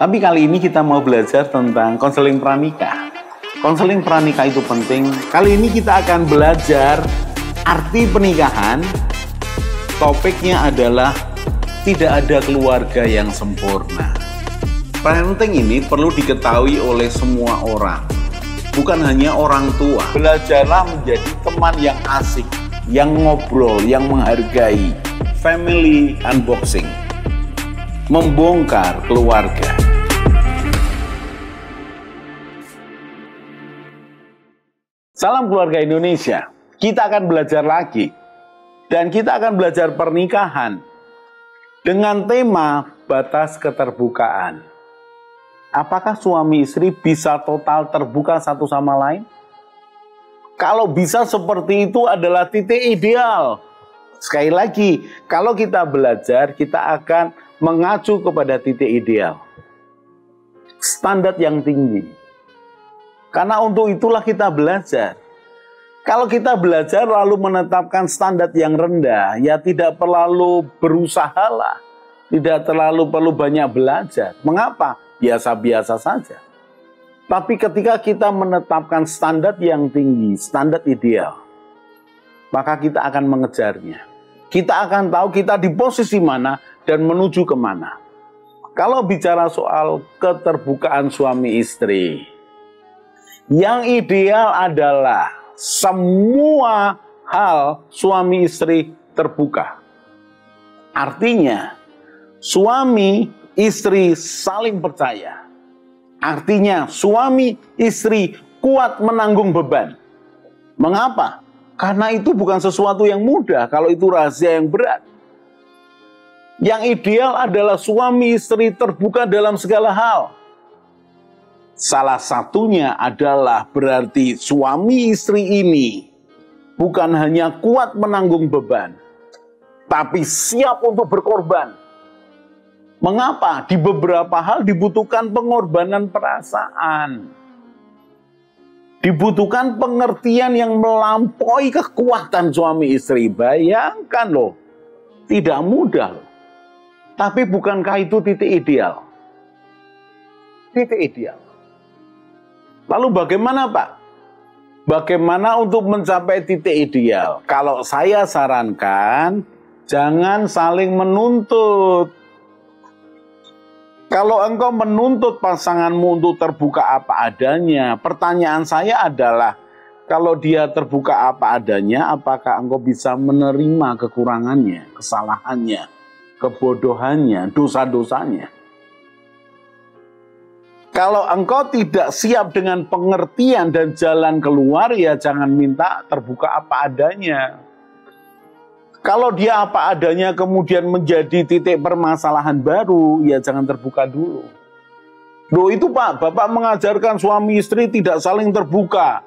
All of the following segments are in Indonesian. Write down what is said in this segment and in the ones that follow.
Tapi kali ini kita mau belajar tentang konseling pranikah. Konseling pranikah itu penting. Kali ini kita akan belajar arti pernikahan. Topiknya adalah tidak ada keluarga yang sempurna. Parenting ini perlu diketahui oleh semua orang, bukan hanya orang tua. Belajarlah menjadi teman yang asik, yang ngobrol, yang menghargai. Family unboxing, membongkar keluarga. Salam keluarga Indonesia. Kita akan belajar lagi. Dan kita akan belajar pernikahan dengan tema batas keterbukaan. Apakah suami istri bisa total terbuka satu sama lain? Kalau bisa seperti itu adalah titik ideal. Sekali lagi, kalau kita belajar, kita akan mengacu kepada titik ideal. Standar yang tinggi. Karena untuk itulah kita belajar. Kalau kita belajar lalu menetapkan standar yang rendah, ya tidak terlalu berusahalah. Tidak terlalu perlu banyak belajar. Mengapa? Biasa-biasa saja. Tapi ketika kita menetapkan standar yang tinggi, standar ideal, maka kita akan mengejarnya. Kita akan tahu kita di posisi mana dan menuju kemana. Kalau bicara soal keterbukaan suami istri, yang ideal adalah semua hal suami istri terbuka. Artinya, suami istri saling percaya. Artinya, suami istri kuat menanggung beban. Mengapa? Karena itu bukan sesuatu yang mudah, kalau itu rahasia yang berat. Yang ideal adalah suami istri terbuka dalam segala hal. Salah satunya adalah berarti suami istri ini bukan hanya kuat menanggung beban, tapi siap untuk berkorban. Mengapa? Di beberapa hal dibutuhkan pengorbanan perasaan. Dibutuhkan pengertian yang melampaui kekuatan suami istri. Bayangkan loh, tidak mudah loh. Tapi bukankah itu titik ideal? Titik ideal. Lalu bagaimana Pak? Bagaimana untuk mencapai titik ideal? Kalau saya sarankan, jangan saling menuntut. Kalau engkau menuntut pasanganmu untuk terbuka apa adanya, pertanyaan saya adalah, kalau dia terbuka apa adanya, apakah engkau bisa menerima kekurangannya, kesalahannya, kebodohannya, dosa-dosanya? Kalau engkau tidak siap dengan pengertian dan jalan keluar, ya jangan minta terbuka apa adanya. Kalau dia apa adanya kemudian menjadi titik permasalahan baru, ya jangan terbuka dulu. Loh itu Pak, Bapak mengajarkan suami istri tidak saling terbuka.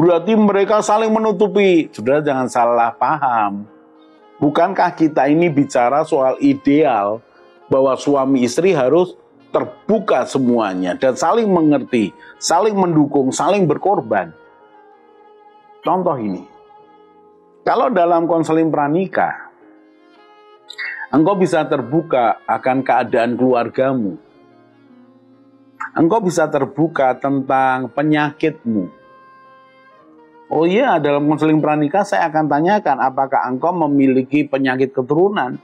Berarti mereka saling menutupi. Saudara jangan salah paham. Bukankah kita ini bicara soal ideal bahwa suami istri harus terbuka semuanya dan saling mengerti, saling mendukung, saling berkorban. Contoh ini, kalau dalam konseling pranikah, engkau bisa terbuka akan keadaan keluargamu. Engkau bisa terbuka tentang penyakitmu. Oh iya, dalam konseling pranikah saya akan tanyakan apakah engkau memiliki penyakit keturunan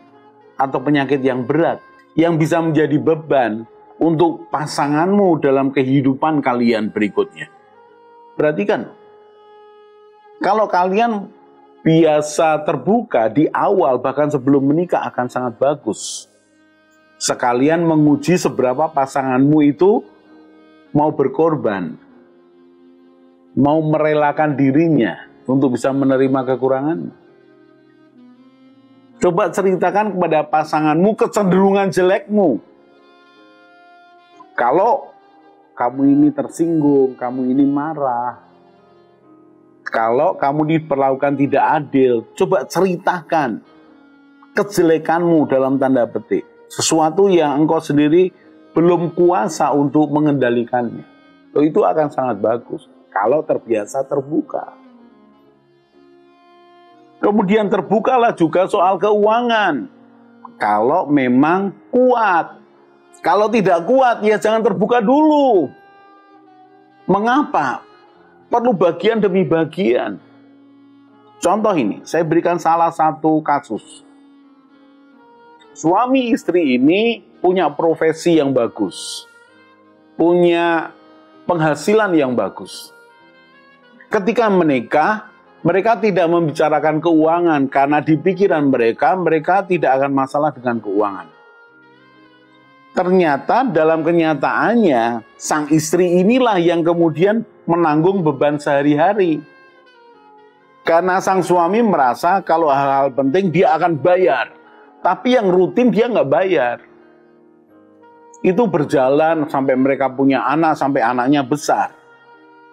atau penyakit yang berat yang bisa menjadi beban untuk pasanganmu dalam kehidupan kalian berikutnya. Perhatikan, kalau kalian biasa terbuka di awal bahkan sebelum menikah akan sangat bagus. Sekalian menguji seberapa pasanganmu itu mau berkorban, mau merelakan dirinya untuk bisa menerima kekuranganmu. Coba ceritakan kepada pasanganmu kecenderungan jelekmu. Kalau kamu ini tersinggung, kamu ini marah, kalau kamu diperlakukan tidak adil, coba ceritakan kejelekanmu dalam tanda petik. Sesuatu yang engkau sendiri belum kuasa untuk mengendalikannya. Itu akan sangat bagus kalau terbiasa terbuka. Kemudian terbukalah juga soal keuangan. Kalau memang kuat Kalau tidak kuat, ya jangan terbuka dulu. Mengapa? Perlu bagian demi bagian. Contoh ini, saya berikan salah satu kasus. Suami istri ini punya profesi yang bagus, punya penghasilan yang bagus. Ketika menikah, mereka tidak membicarakan keuangan karena di pikiran mereka tidak akan masalah dengan keuangan. Ternyata dalam kenyataannya, sang istri inilah yang kemudian menanggung beban sehari-hari. Karena sang suami merasa kalau hal-hal penting dia akan bayar. Tapi yang rutin dia nggak bayar. Itu berjalan sampai mereka punya anak, sampai anaknya besar.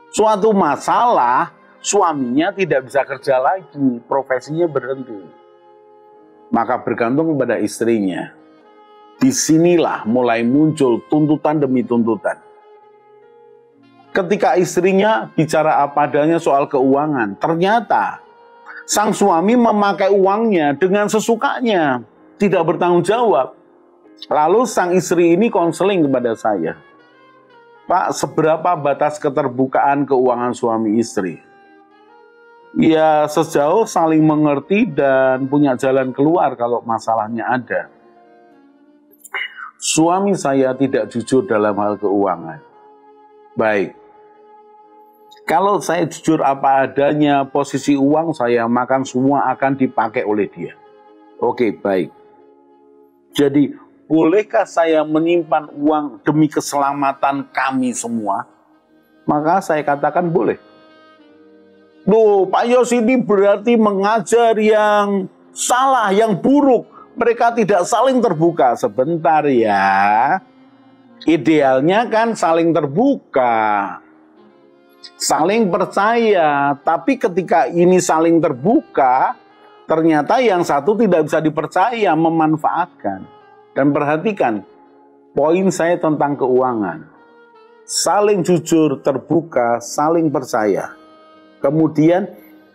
Suatu masalah, suaminya tidak bisa kerja lagi, profesinya berhenti. Maka bergantung kepada istrinya. Disinilah mulai muncul tuntutan demi tuntutan. Ketika istrinya bicara apa adanya soal keuangan, ternyata sang suami memakai uangnya dengan sesukanya, tidak bertanggung jawab. Lalu sang istri ini konseling kepada saya, Pak, seberapa batas keterbukaan keuangan suami istri? Ya sejauh saling mengerti dan punya jalan keluar kalau masalahnya ada. Suami saya tidak jujur dalam hal keuangan. Baik. Kalau saya jujur apa adanya, posisi uang saya makan semua akan dipakai oleh dia. Oke, baik. Jadi, bolehkah saya menyimpan uang demi keselamatan kami semua? Maka saya katakan boleh. Loh, Pak Yos ini berarti mengajar yang salah, yang buruk. Mereka tidak saling terbuka. Sebentar ya. Idealnya kan saling terbuka. Saling percaya. Tapi ketika ini saling terbuka, ternyata yang satu tidak bisa dipercaya, memanfaatkan. Dan perhatikan, poin saya tentang keuangan. Saling jujur, terbuka, saling percaya. Kemudian,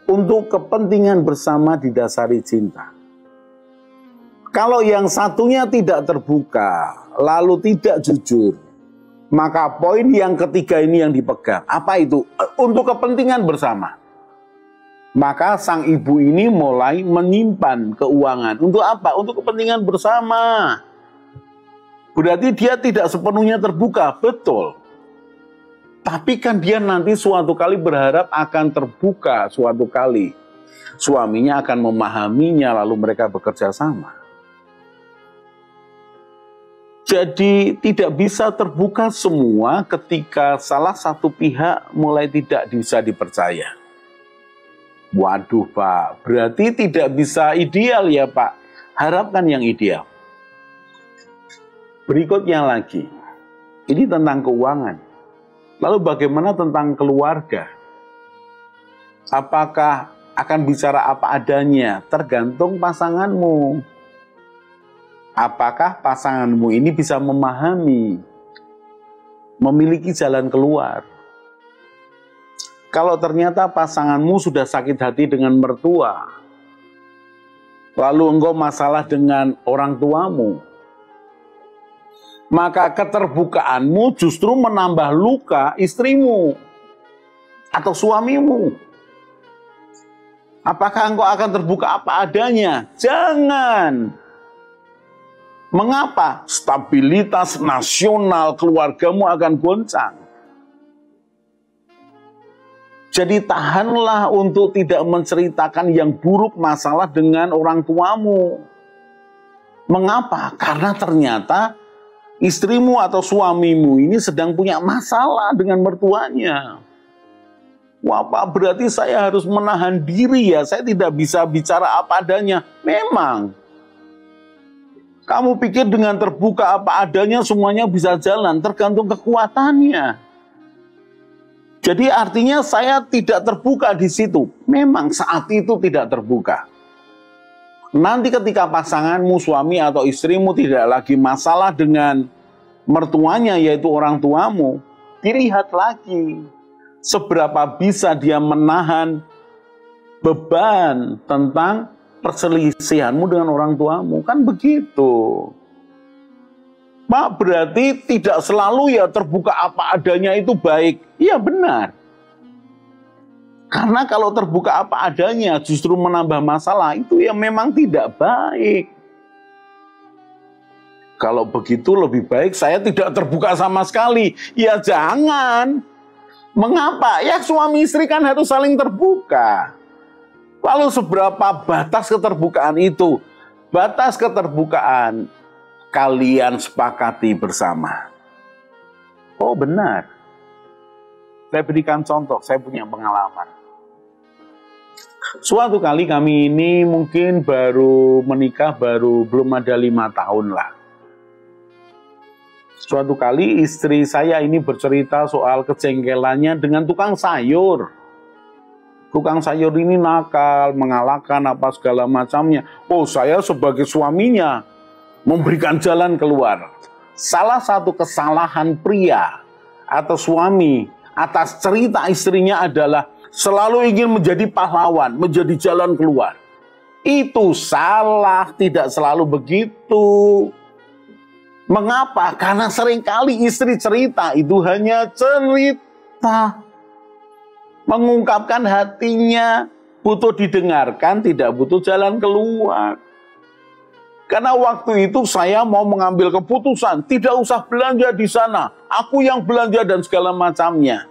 untuk kepentingan bersama didasari cinta. Kalau yang satunya tidak terbuka, lalu tidak jujur, maka poin yang ketiga ini yang dipegang. Apa itu? Untuk kepentingan bersama. Maka sang ibu ini mulai menyimpan keuangan. Untuk apa? Untuk kepentingan bersama. Berarti dia tidak sepenuhnya terbuka, betul. Tapi kan dia nanti suatu kali berharap akan terbuka suatu kali. Suaminya akan memahaminya, lalu mereka bekerja sama. Jadi tidak bisa terbuka semua ketika salah satu pihak mulai tidak bisa dipercaya. Waduh Pak, berarti tidak bisa ideal ya Pak. Harapkan yang ideal. Berikutnya lagi, ini tentang keuangan. Lalu bagaimana tentang keluarga? Apakah akan bicara apa adanya? Tergantung pasanganmu. Apakah pasanganmu ini bisa memahami, memiliki jalan keluar? Kalau ternyata pasanganmu sudah sakit hati dengan mertua, lalu engkau masalah dengan orang tuamu, maka keterbukaanmu justru menambah luka istrimu atau suamimu. Apakah engkau akan terbuka apa adanya? Jangan. Mengapa? Stabilitas nasional keluargamu akan goncang. Jadi tahanlah untuk tidak menceritakan yang buruk masalah dengan orang tuamu. Mengapa? Karena ternyata istrimu atau suamimu ini sedang punya masalah dengan mertuanya. Wah Pak, berarti saya harus menahan diri ya, saya tidak bisa bicara apa adanya. Memang. Kamu pikir dengan terbuka apa adanya semuanya bisa jalan, tergantung kekuatannya. Jadi artinya saya tidak terbuka di situ. Memang saat itu tidak terbuka. Nanti ketika pasanganmu, suami atau istrimu tidak lagi masalah dengan mertuanya yaitu orang tuamu, dilihat lagi seberapa bisa dia menahan beban tentang perselisihanmu dengan orang tuamu. Kan begitu. Pak, berarti tidak selalu ya terbuka apa adanya itu baik. Iya benar. Karena kalau terbuka apa adanya justru menambah masalah, itu ya memang tidak baik. Kalau begitu lebih baik saya tidak terbuka sama sekali. Ya jangan. Mengapa? Ya suami istri kan harus saling terbuka. Lalu seberapa batas keterbukaan itu? Batas keterbukaan kalian sepakati bersama. Oh benar. Saya berikan contoh, saya punya pengalaman. Suatu kali kami ini mungkin baru menikah, belum ada 5 tahun lah. Suatu kali istri saya ini bercerita soal kejengkelannya dengan tukang sayur. Tukang sayur ini nakal, mengalahkan apa segala macamnya. Oh, saya sebagai suaminya memberikan jalan keluar. Salah satu kesalahan pria atau suami atas cerita istrinya adalah selalu ingin menjadi pahlawan, menjadi jalan keluar. Itu salah, tidak selalu begitu. Mengapa? Karena seringkali istri cerita itu hanya cerita. Mengungkapkan hatinya, butuh didengarkan, tidak butuh jalan keluar. Karena waktu itu saya mau mengambil keputusan, tidak usah belanja di sana, aku yang belanja dan segala macamnya.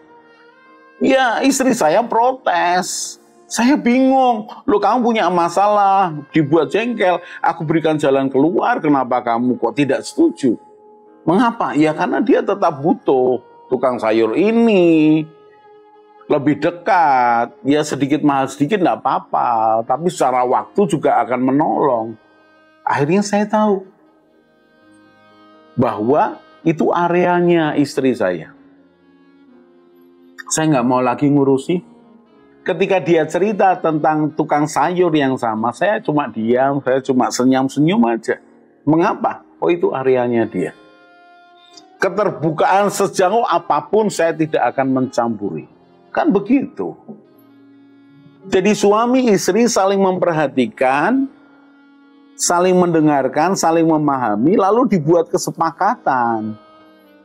Ya istri saya protes, saya bingung, loh kamu punya masalah, dibuat jengkel, aku berikan jalan keluar, kenapa kamu kok tidak setuju? Mengapa? Ya karena dia tetap butuh tukang sayur ini, lebih dekat, ya sedikit mahal sedikit enggak apa-apa, tapi secara waktu juga akan menolong. Akhirnya saya tahu bahwa itu areanya istri saya. Saya nggak mau lagi ngurusi. Ketika dia cerita tentang tukang sayur yang sama, saya cuma diam, saya cuma senyum-senyum aja. Mengapa? Oh itu areanya dia. Keterbukaan sejauh apapun saya tidak akan mencampuri. Kan begitu. Jadi suami istri saling memperhatikan, saling mendengarkan, saling memahami, lalu dibuat kesepakatan.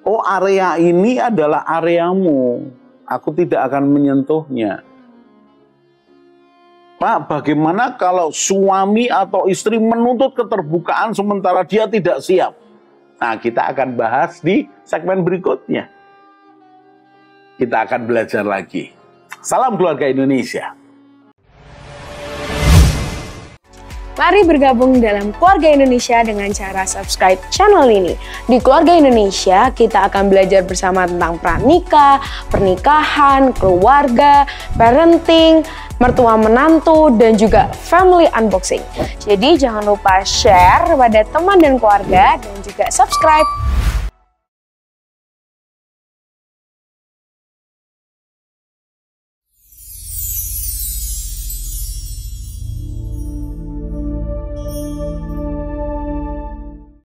Oh area ini adalah areamu, aku tidak akan menyentuhnya. Pak, bagaimana kalau suami atau istri menuntut keterbukaan sementara dia tidak siap? Nah, kita akan bahas di segmen berikutnya. Kita akan belajar lagi. Salam keluarga Indonesia. Mari bergabung dalam Keluarga Indonesia dengan cara subscribe channel ini. Di Keluarga Indonesia, kita akan belajar bersama tentang pranikah, pernikahan, keluarga, parenting, mertua menantu, dan juga family unboxing. Jadi jangan lupa share pada teman dan keluarga dan juga subscribe.